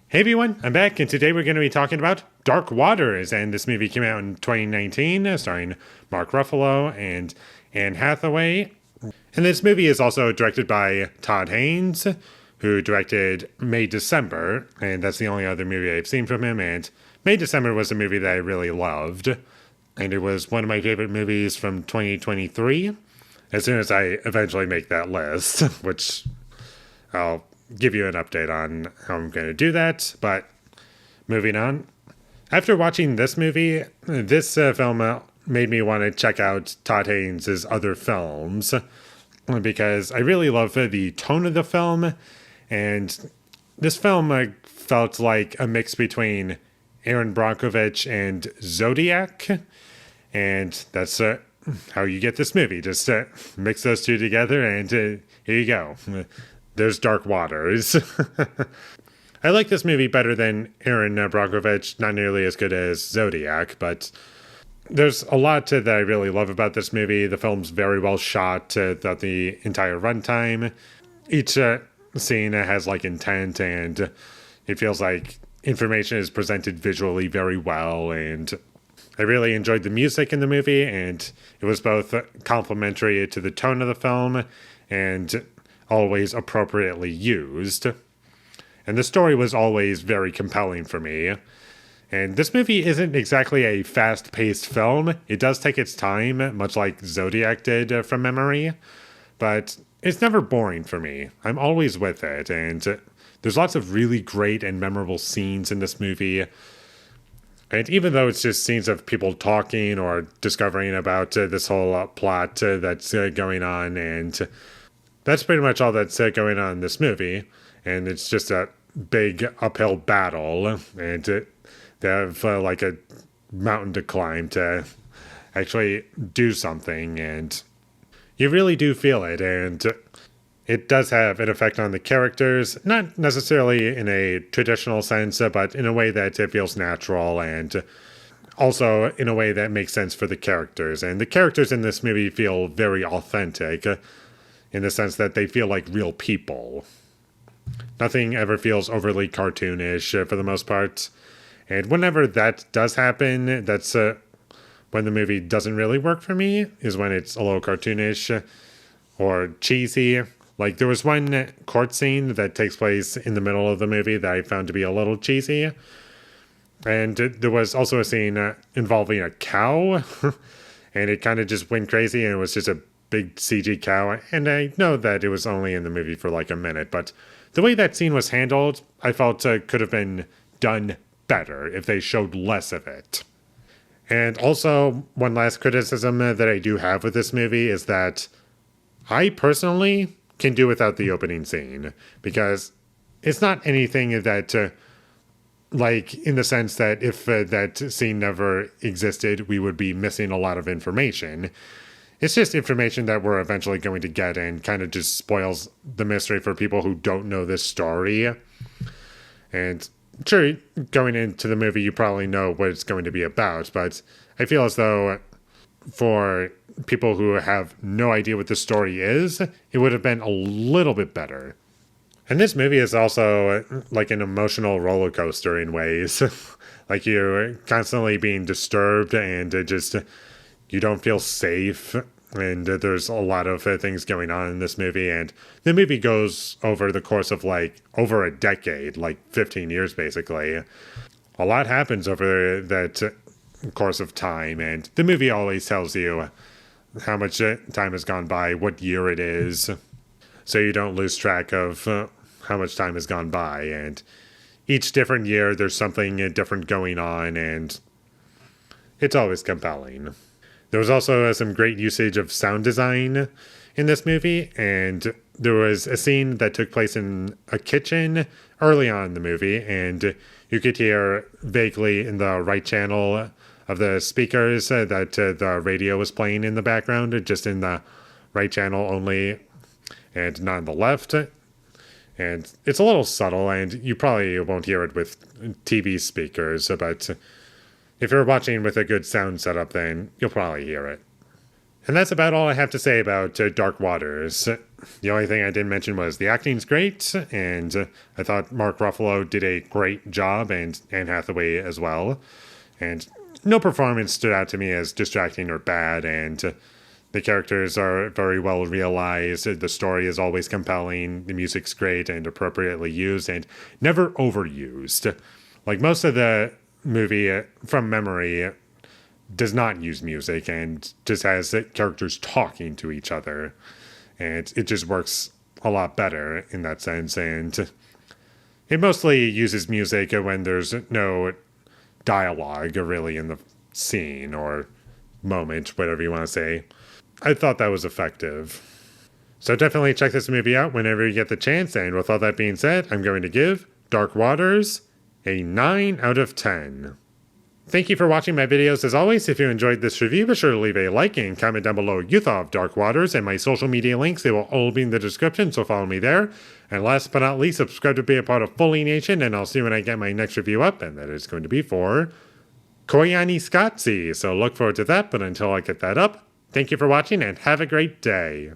Hey everyone, I'm back, and today we're going to be talking about Dark Waters. And this movie came out in 2019, starring Mark Ruffalo and Anne Hathaway. And this movie is also directed by Todd Haynes, who directed May December, and that's the only other movie I've seen from him. And May December was a movie that I really loved, and it was one of my favorite movies from 2023. As soon as I eventually make that list, which I'll give you an update on how I'm going to do that. But moving on. After watching this movie, this film made me want to check out Todd Haynes' other films because I really love the tone of the film. And this film felt like a mix between Aaron Brockovich and Zodiac. And that's how you get this movie. Just mix those two together, and here you go. There's Dark Waters. I like this movie better than Aaron Brockovich, not nearly as good as Zodiac, but there's a lot that I really love about this movie. The film's very well shot throughout the entire runtime. Each scene has like intent, and it feels like information is presented visually very well, and I really enjoyed the music in the movie, and it was both complimentary to the tone of the film and always appropriately used. And the story was always very compelling for me. And this movie isn't exactly a fast-paced film. It does take its time, much like Zodiac did from memory, but it's never boring for me. I'm always with it, and there's lots of really great and memorable scenes in this movie. And even though it's just scenes of people talking or discovering about this whole plot that's going on, and that's pretty much all that's going on in this movie. And it's just a big uphill battle, and they have like a mountain to climb to actually do something, and you really do feel it. And it does have an effect on the characters, not necessarily in a traditional sense, but in a way that it feels natural, and also in a way that makes sense for the characters. And the characters in this movie feel very authentic, in the sense that they feel like real people. Nothing ever feels overly cartoonish for the most part. And whenever that does happen, that's when the movie doesn't really work for me, is when it's a little cartoonish or cheesy. Like, there was one court scene that takes place in the middle of the movie that I found to be a little cheesy. And there was also a scene involving a cow, and it kind of just went crazy, and it was just a big CG cow. And I know that it was only in the movie for like a minute, but the way that scene was handled, I felt could have been done better if they showed less of it. And also, one last criticism that I do have with this movie is that I personally can do without the opening scene, because it's not anything that, like, in the sense that if that scene never existed, we would be missing a lot of information. It's just information that we're eventually going to get, and kind of just spoils the mystery for people who don't know this story. And sure, going into the movie, you probably know what it's going to be about, but I feel as though for people who have no idea what the story is, it would have been a little bit better. And this movie is also like an emotional roller coaster in ways. Like, you're constantly being disturbed, and you don't feel safe, and there's a lot of things going on in this movie. And the movie goes over the course of like over a decade, like 15 years basically. A lot happens over that course of time, and the movie always tells you how much time has gone by, what year it is, so you don't lose track of how much time has gone by. And each different year there's something different going on, and it's always compelling. There was also some great usage of sound design in this movie, and there was a scene that took place in a kitchen early on in the movie, and you could hear vaguely in the right channel of the speakers that the radio was playing in the background, just in the right channel only, and not in the left. And it's a little subtle, and you probably won't hear it with TV speakers, but if you're watching with a good sound setup, then you'll probably hear it. And that's about all I have to say about Dark Waters. The only thing I didn't mention was the acting's great, and I thought Mark Ruffalo did a great job, and Anne Hathaway as well. And no performance stood out to me as distracting or bad, and the characters are very well realized. The story is always compelling. The music's great and appropriately used and never overused. Like most of the movie, from memory, does not use music and just has characters talking to each other. And it just works a lot better in that sense. And it mostly uses music when there's no dialogue really in the scene or moment, whatever you want to say. I thought that was effective. So definitely check this movie out whenever you get the chance. And with all that being said, I'm going to give Dark Waters a 9 out of 10. Thank you for watching my videos as always. If you enjoyed this review, be sure to leave a like and comment down below what you thought of Dark Waters, and my social media links, they will all be in the description, so follow me there. And last but not least, subscribe to be a part of Foley Nation, and I'll see you when I get my next review up, and that is going to be for Koyaanisqatsi. So look forward to that, but until I get that up, thank you for watching and have a great day.